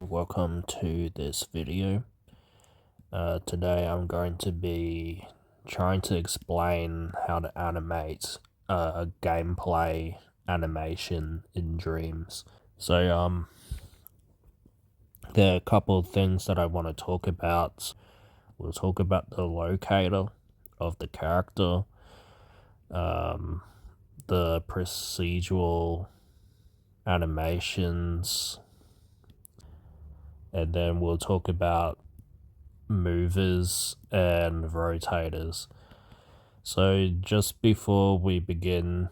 welcome to this video. Today I'm going to be trying to explain how to animate a gameplay animation in Dreams. So there are a couple of things that I want to talk about. We'll talk about the locator of the character, the procedural animations, and then we'll talk about movers and rotators. So just before we begin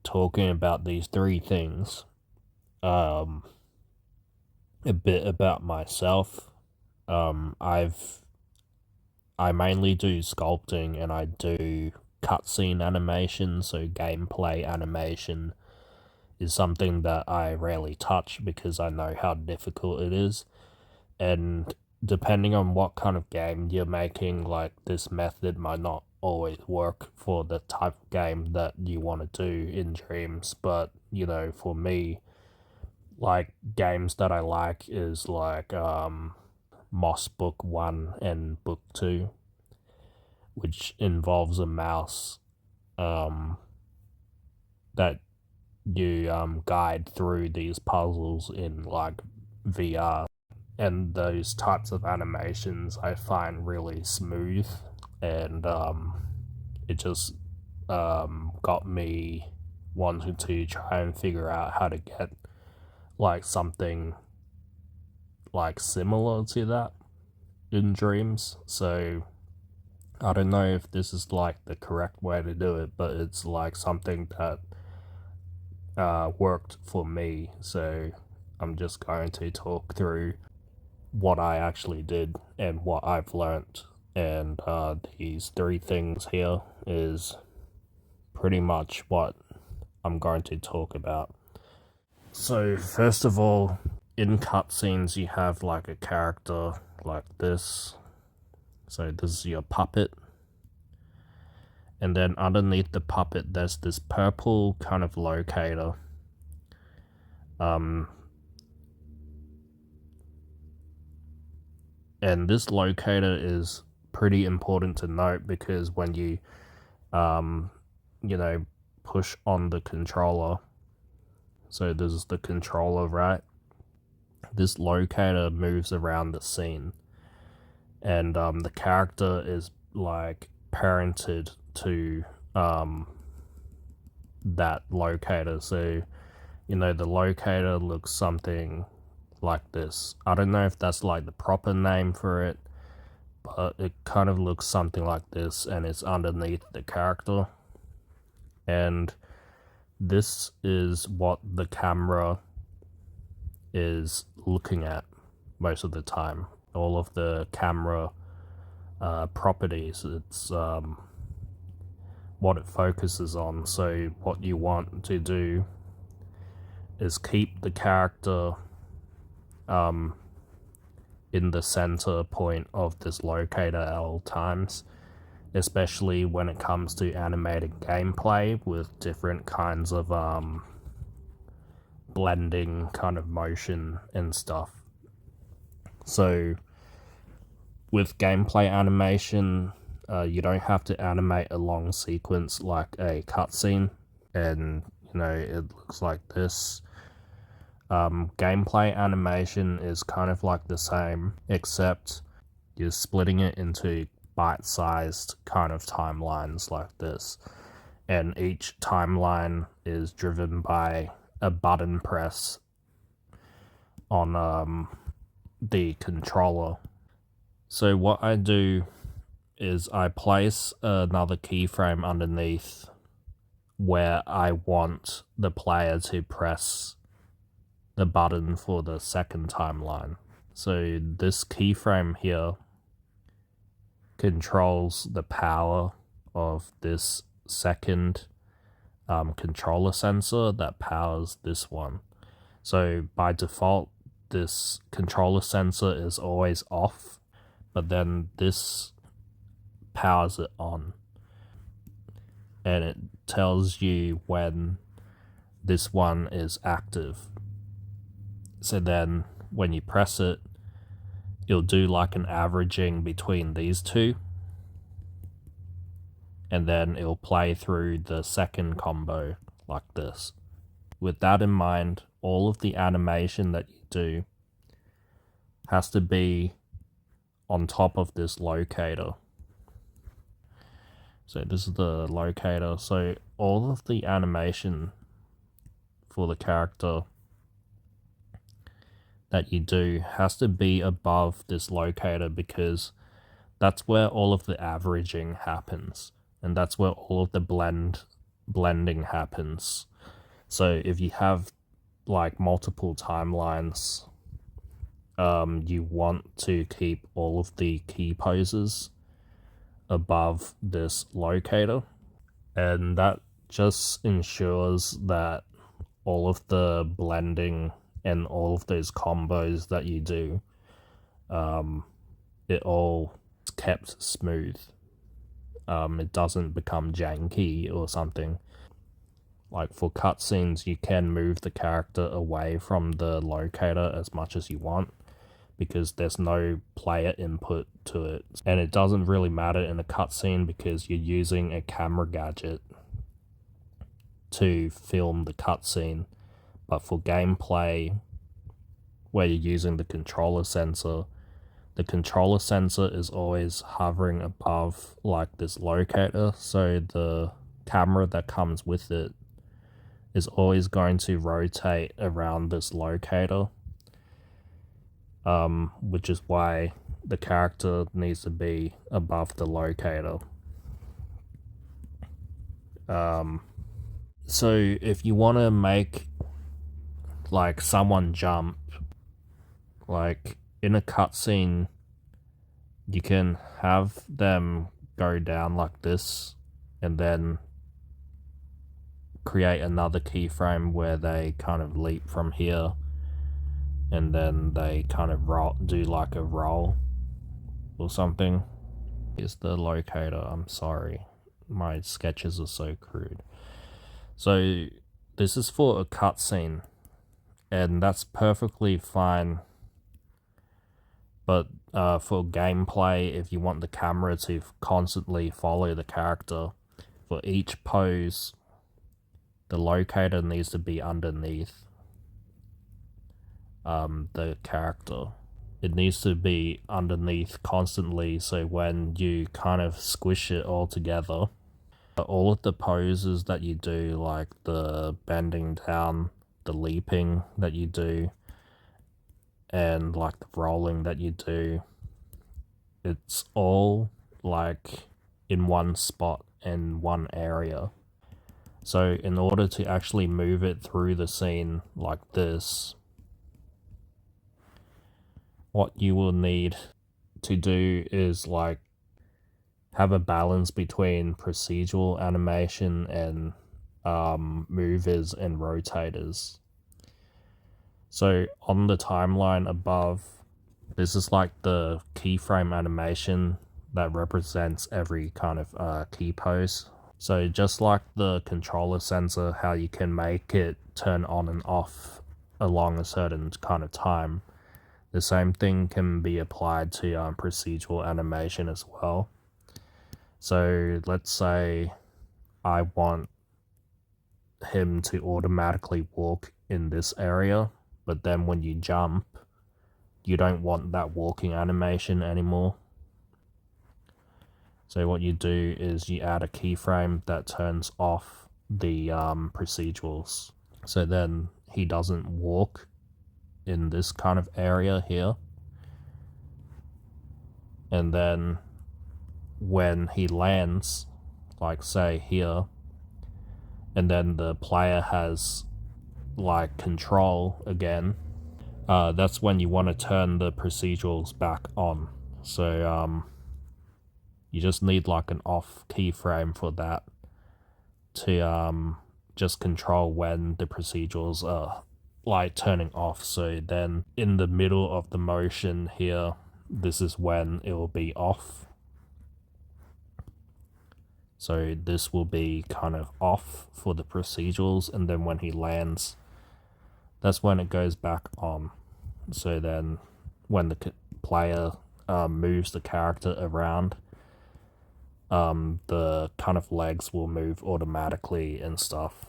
talking about these three things, a bit about myself. I mainly do sculpting and I do cutscene animation, so gameplay animation is something that I rarely touch because I know how difficult it is. And depending on what kind of game you're making, like, this method might not always work for the type of game that you want to do in Dreams. But, you know, for me, like, games that I like is like Moss Book 1 and Book 2, which involves a mouse that you guide through these puzzles in like VR. And those types of animations I find really smooth, and it just got me wanting to try and figure out how to get like something like similar to that in Dreams. So I don't know if this is like the correct way to do it, but it's like something that worked for me. So I'm just going to talk through what I actually did and what I've learnt, and these three things here is pretty much what I'm going to talk about. So first of all, in cutscenes you have like a character like this. So this is your puppet, and then underneath the puppet there's this purple kind of locator. And this locator is pretty important to note because when you push on the controller, so this is the controller, right? This locator moves around the scene, and the character is like parented to that locator. So, you know, the locator looks something like this. I don't know if that's like the proper name for it, but it kind of looks something like this, and it's underneath the character. And this is what the camera is looking at most of the time. All of the camera properties, it's what it focuses on. So what you want to do is keep the character in the center point of this locator at all times, especially when it comes to animating gameplay with different kinds of blending kind of motion and stuff. So with gameplay animation, you don't have to animate a long sequence like a cutscene, and you know, it looks like this. Gameplay animation is kind of like the same, except you're splitting it into bite-sized kind of timelines like this, and each timeline is driven by a button press on the controller. So what I do is I place another keyframe underneath where I want the player to press the button for the second timeline. So this keyframe here controls the power of this second controller sensor that powers this one. So by default, this controller sensor is always off, but then this powers it on, and it tells you when this one is active. So then when you press it, it'll do like an averaging between these two, and then it'll play through the second combo like this. With that in mind, all of the animation that you do has to be on top of this locator. So this is the locator. So all of the animation for the character that you do has to be above this locator, because that's where all of the averaging happens, and that's where all of the blending happens. So if you have like multiple timelines, you want to keep all of the key poses above this locator, and that just ensures that all of the blending and all of those combos that you do, it all is kept smooth. It doesn't become janky or something. Like for cutscenes, you can move the character away from the locator as much as you want, because there's no player input to it. And it doesn't really matter in a cutscene because you're using a camera gadget to film the cutscene. But for gameplay, where you're using the controller sensor is always hovering above like this locator, so the camera that comes with it is always going to rotate around this locator, which is why the character needs to be above the locator. So if you want to make like someone jump, like in a cutscene, you can have them go down like this and then create another keyframe where they kind of leap from here, and then they kind of do like a roll or something. It's the locator. I'm sorry, my sketches are so crude. So this is for a cutscene, and that's perfectly fine. But for gameplay, if you want the camera to constantly follow the character, for each pose, the locator needs to be underneath the character. It needs to be underneath constantly, so when you kind of squish it all together, all of the poses that you do, like the bending down, the leaping that you do, and like the rolling that you do, it's all like in one spot in one area. So in order to actually move it through the scene like this, what you will need to do is like have a balance between procedural animation and movers and rotators. So on the timeline above, this is like the keyframe animation that represents every kind of key pose. So just like the controller sensor, how you can make it turn on and off along a certain kind of time, the same thing can be applied to procedural animation as well. So let's say I want him to automatically walk in this area, but then when you jump, you don't want that walking animation anymore. So what you do is you add a keyframe that turns off the procedurals. So then he doesn't walk in this kind of area here. And then when he lands, like say here, and then the player has like control again, that's when you want to turn the procedurals back on. So you just need like an off keyframe for that to just control when the procedurals are like turning off. So then in the middle of the motion here, this is when it will be off. So this will be kind of off for the procedurals, and then when he lands, that's when it goes back on. so then when the player moves the character around, the kind of legs will move automatically and stuff.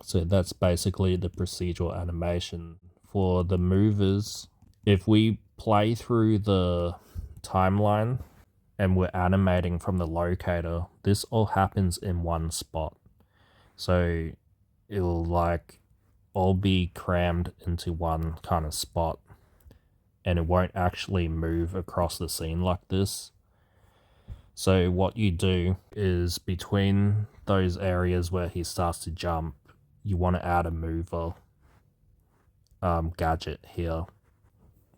So that's basically the procedural animation. For the movers, if we play through the timeline and we're animating from the locator, this all happens in one spot. So it'll like all be crammed into one kind of spot, and it won't actually move across the scene like this. So what you do is between those areas where he starts to jump, you want to add a mover gadget here.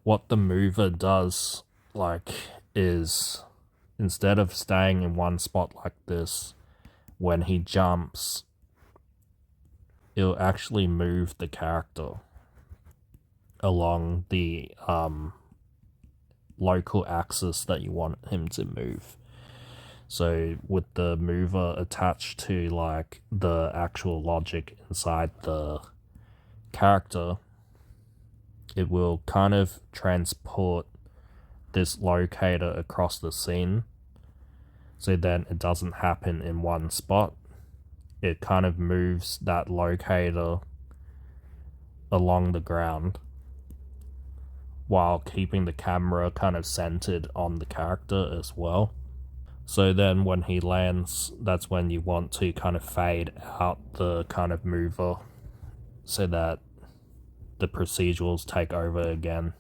What the mover does is instead of staying in one spot like this, when he jumps, it'll actually move the character along the local axis that you want him to move. So with the mover attached to like the actual logic inside the character, it will kind of transport this locator across the scene. So then it doesn't happen in one spot. It kind of moves that locator along the ground while keeping the camera kind of centered on the character as well. So then when he lands, that's when you want to kind of fade out the kind of mover so that the procedurals take over again.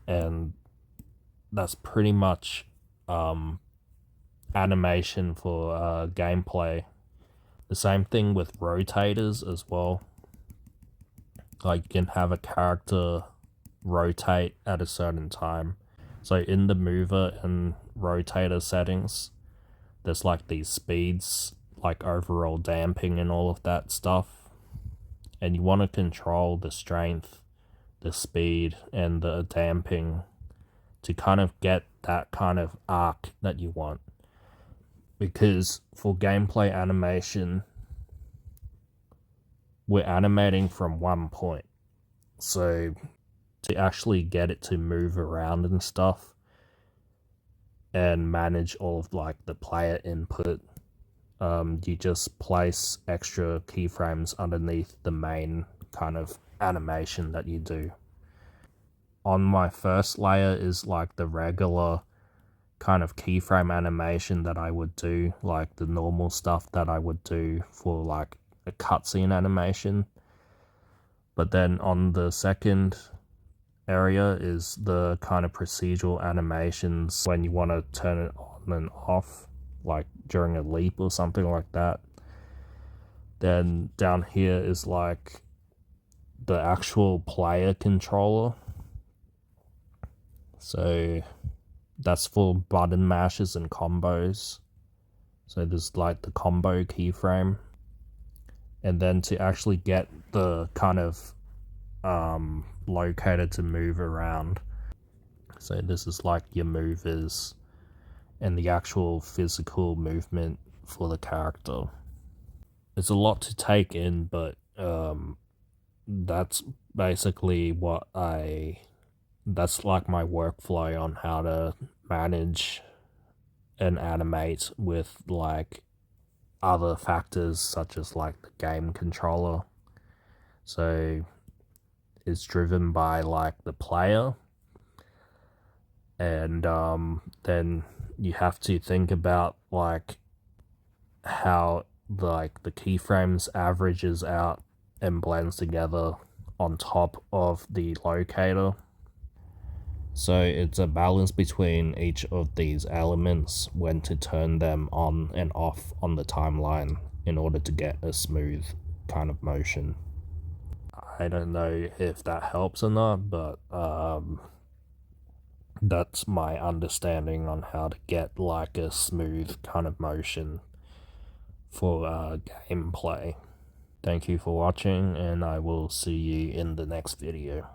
And that's pretty much animation for gameplay. The same thing with rotators as well. Like you can have a character rotate at a certain time. So in the mover and rotator settings, there's like these speeds, like overall damping and all of that stuff. And you want to control the strength, the speed, and the damping to kind of get that kind of arc that you want. Because for gameplay animation, we're animating from one point. So to actually get it to move around and stuff and manage all of like the player input, you just place extra keyframes underneath the main kind of animation that you do. On my first layer is like the regular kind of keyframe animation that I would do, like the normal stuff that I would do for like a cutscene animation. But then on the second area is the kind of procedural animations when you want to turn it on and off, like during a leap or something like that. Then down here is like the actual player controller. So that's for button mashes and combos. So there's like the combo keyframe. And then to actually get the kind of locator to move around. So this is like your movers and the actual physical movement for the character. It's a lot to take in, but that's basically that's like my workflow on how to manage and animate with like other factors such as like the game controller. So it's driven by like the player, and then you have to think about like how like the keyframes averages out and blends together on top of the locator. So it's a balance between each of these elements, when to turn them on and off on the timeline in order to get a smooth kind of motion. I don't know if that helps or not, but that's my understanding on how to get like a smooth kind of motion for gameplay. Thank you for watching, and I will see you in the next video.